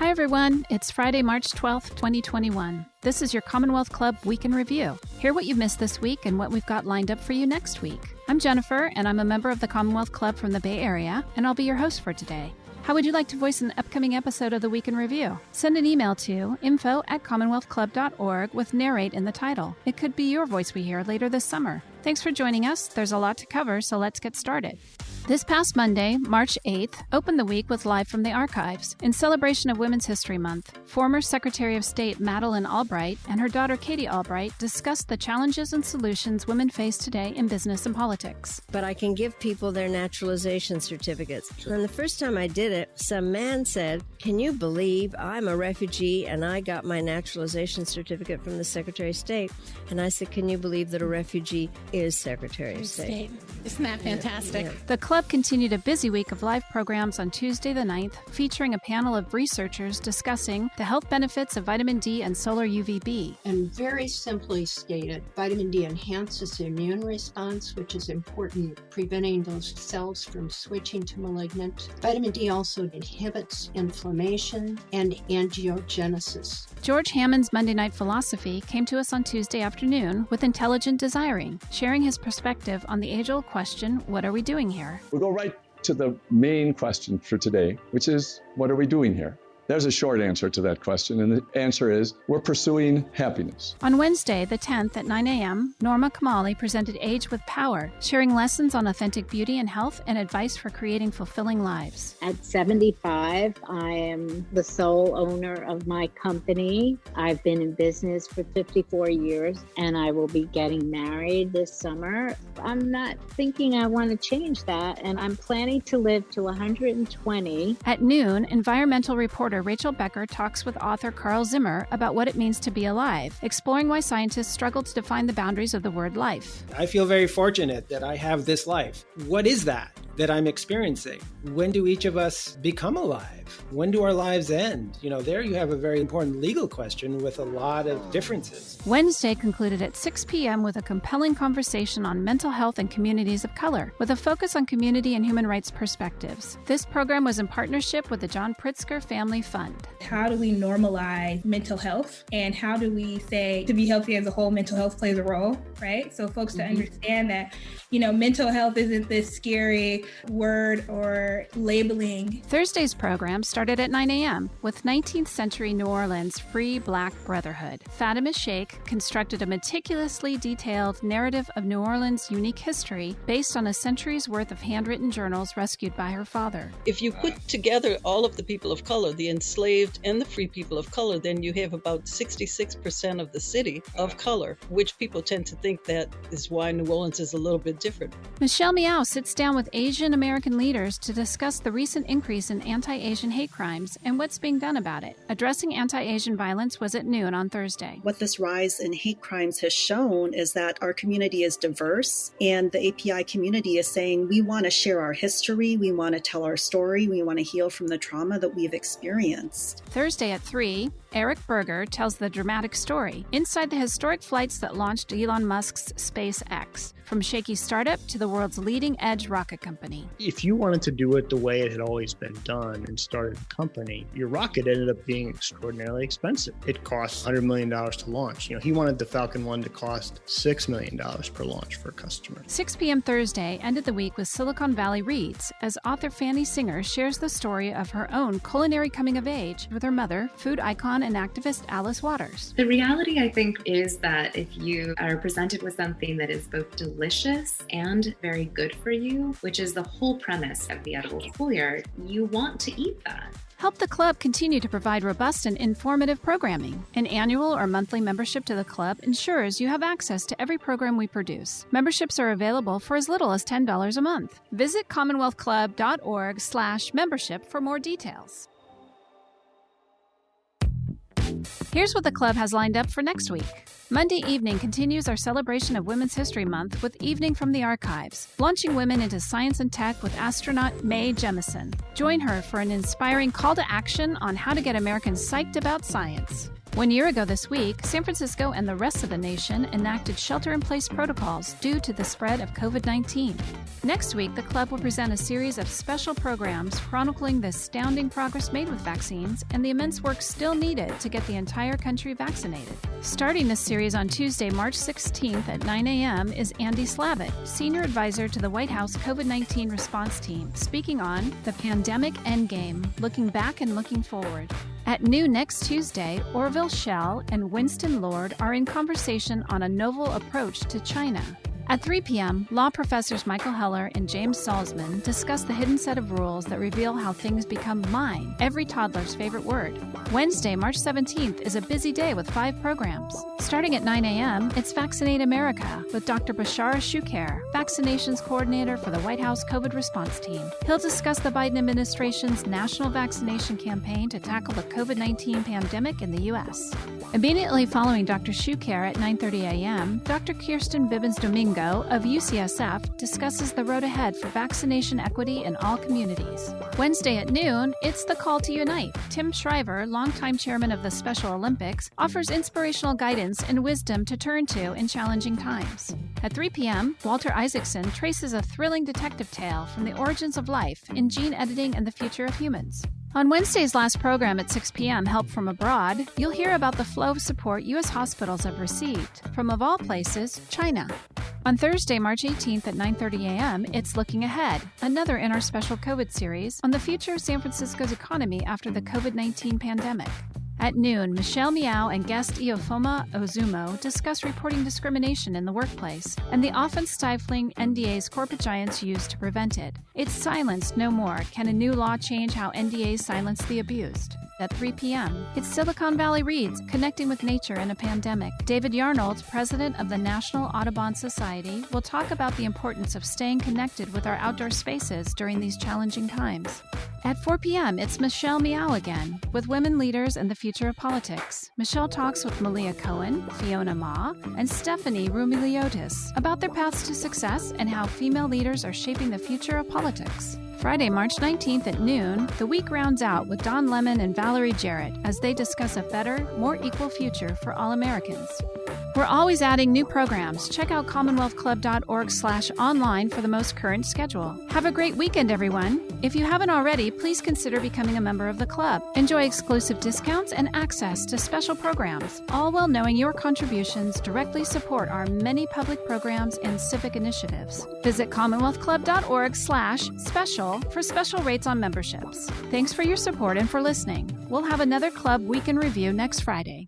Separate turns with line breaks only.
Hi, everyone. It's Friday, March 12th, 2021. This is your Commonwealth Club Week in Review. Hear what you missed this week and what we've got lined up for you next week. I'm Jennifer, and I'm a member of the Commonwealth Club from the Bay Area, and I'll be your host for today. How would you like to voice an upcoming episode of the Week in Review? Send an email to info@commonwealthclub.org with narrate in the title. It could be your voice we hear later this summer. Thanks for joining us. There's a lot to cover, so let's get started. This past Monday, March 8th, opened the week with Live from the Archives. In celebration of Women's History Month, former Secretary of State Madeleine Albright and her daughter Katie Albright discussed the challenges and solutions women face today in business and politics.
But I can give people their naturalization certificates. And the first time I did it, some man said, "Can you believe I'm a refugee and I got my naturalization certificate from the Secretary of State?" And I said, "Can you believe that a refugee is Secretary of State?"
Isn't that fantastic?
Yeah.
The club continued a busy week of live programs on Tuesday the 9th, featuring a panel of researchers discussing the health benefits of vitamin D and solar UVB.
And very simply stated, vitamin D enhances the immune response, which is important, preventing those cells from switching to malignant. Vitamin D also inhibits inflammation and angiogenesis.
George Hammond's Monday Night Philosophy came to us on Tuesday afternoon with Intelligent Desiring, sharing his perspective on the age-old question, what are we doing here?
We'll go right to the main question for today, which is, what are we doing here? There's a short answer to that question, and the answer is, we're pursuing happiness.
On Wednesday, the 10th at 9 a.m., Norma Kamali presented Age with Power, sharing lessons on authentic beauty and health and advice for creating fulfilling lives.
At 75, I am the sole owner of my company. I've been in business for 54 years, and I will be getting married this summer. I'm not thinking I want to change that, and I'm planning to live to 120.
At noon, environmental reporter Rachel Becker talks with author Carl Zimmer about what it means to be alive, exploring why scientists struggle to define the boundaries of the word life.
I feel very fortunate that I have this life. What is that I'm experiencing? When do each of us become alive? When do our lives end? There you have a very important legal question with a lot of differences.
Wednesday concluded at 6 p.m. with a compelling conversation on mental health and communities of color, with a focus on community and human rights perspectives. This program was in partnership with the John Pritzker Family Fund.
How do we normalize mental health? And how do we say to be healthy as a whole, mental health plays a role, right? So folks to understand that, mental health isn't this scary word or labeling.
Thursday's program started at 9 a.m. with 19th century New Orleans Free Black Brotherhood. Fatima Sheikh constructed a meticulously detailed narrative of New Orleans' unique history based on a century's worth of handwritten journals rescued by her father.
If you put together all of the people of color, the enslaved and the free people of color, then you have about 66% of the city of color, which people tend to think that is why New Orleans is a little bit different.
Michelle Meow sits down with Asian American leaders to discuss the recent increase in anti-Asian hate crimes and what's being done about it. Addressing anti-Asian violence was at noon on Thursday.
What this rise in hate crimes has shown is that our community is diverse, and the API community is saying we want to share our history, we want to tell our story, we want to heal from the trauma that we've experienced.
Thursday at 3, Eric Berger tells the dramatic story inside the historic flights that launched Elon Musk's SpaceX, from shaky startup to the world's leading-edge rocket company.
If you wanted to do it the way it had always been done and started a company, your rocket ended up being extraordinarily expensive. It cost $100 million to launch. He wanted the Falcon 1 to cost $6 million per launch for a customer.
6 p.m. Thursday ended the week with Silicon Valley Reads, as author Fannie Singer shares the story of her own culinary coming of age with her mother, food icon and activist Alice Waters.
The reality, I think, is that if you are presented with something that is both delicious and very good for you, which is the whole premise of the Edible Schoolyard, you want to eat that.
Help the club continue to provide robust and informative programming. An annual or monthly membership to the club ensures you have access to every program we produce. Memberships are available for as little as $10 a month. Visit commonwealthclub.org/membership for more details. Here's what the club has lined up for next week. Monday evening continues our celebration of Women's History Month with Evening from the Archives, launching women into science and tech with astronaut Mae Jemison. Join her for an inspiring call to action on how to get Americans psyched about science. 1 year ago this week, San Francisco and the rest of the nation enacted shelter-in-place protocols due to the spread of COVID-19. Next week, the club will present a series of special programs chronicling the astounding progress made with vaccines and the immense work still needed to get the entire country vaccinated. Starting this series on Tuesday, March 16th at 9 a.m. is Andy Slavitt, Senior Advisor to the White House COVID-19 response team, speaking on the pandemic endgame, looking back and looking forward. At noon next Tuesday, Orville Schell and Winston Lord are in conversation on a novel approach to China. At 3 p.m., law professors Michael Heller and James Salzman discuss the hidden set of rules that reveal how things become mine, every toddler's favorite word. Wednesday, March 17th is a busy day with 5 programs. Starting at 9 a.m., it's Vaccinate America with Dr. Bashara Shukair, vaccinations coordinator for the White House COVID response team. He'll discuss the Biden administration's national vaccination campaign to tackle the COVID-19 pandemic in the U.S. Immediately following Dr. Shukair at 9:30 a.m., Dr. Kirsten Bibbins-Domingo of UCSF discusses the road ahead for vaccination equity in all communities. Wednesday at noon, it's the Call to Unite. Tim Shriver, longtime chairman of the Special Olympics, offers inspirational guidance and wisdom to turn to in challenging times. At 3 p.m., Walter Isaacson traces a thrilling detective tale from the origins of life in gene editing and the future of humans. On Wednesday's last program at 6 p.m., Help from Abroad, you'll hear about the flow of support U.S. hospitals have received from, of all places, China. On Thursday, March 18th at 9:30 a.m., it's Looking Ahead, another in our special COVID series on the future of San Francisco's economy after the COVID-19 pandemic. At noon, Michelle Miao and guest Iofoma Ozumo discuss reporting discrimination in the workplace and the often stifling NDAs corporate giants use to prevent it. It's Silenced No More. Can a new law change how NDAs silence the abused? At 3 p.m., it's Silicon Valley Reads, Connecting with Nature in a Pandemic. David Yarnold, president of the National Audubon Society, will talk about the importance of staying connected with our outdoor spaces during these challenging times. At 4 p.m., it's Michelle Miao again, with women leaders and the future of politics. Michelle talks with Malia Cohen, Fiona Ma, and Stephanie Rumiliotis about their paths to success and how female leaders are shaping the future of politics. Friday, March 19th at noon, the week rounds out with Don Lemon and Valerie Jarrett as they discuss a better, more equal future for all Americans. We're always adding new programs. Check out commonwealthclub.org/online for the most current schedule. Have a great weekend, everyone. If you haven't already, please consider becoming a member of the club. Enjoy exclusive discounts and access to special programs, all while knowing your contributions directly support our many public programs and civic initiatives. Visit commonwealthclub.org/special for special rates on memberships. Thanks for your support and for listening. We'll have another Club Week in Review next Friday.